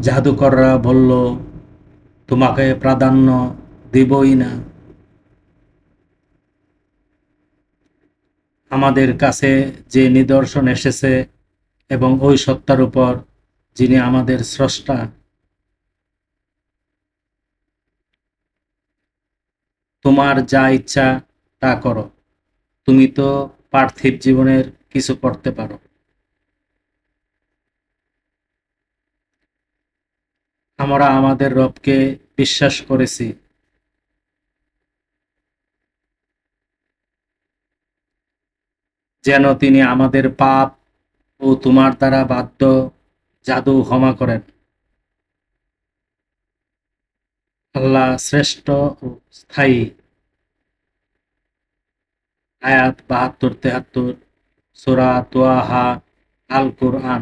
জাদুকররা বলল, তোমাকে প্রাধান্য দেবই না। আমাদের কাছে যে নিদর্শন এসেছে এবং ওই সত্তার উপর যিনি আমাদের স্রষ্টা, তোমার যা ইচ্ছা তা করো। তুমি তো পার্থিব জীবনের কিছু করতে পারো। আমরা আমাদের রবকে বিশ্বাস করেছি, যেন তিনি আমাদের পাপ ও তোমার দ্বারা বাধ্য জাদু ক্ষমা করেন। আল্লাহ শ্রেষ্ঠ ও স্থায়ী। আয়াত ৭২-৭৩, সূরা তোয়াহা, আল কোরআন।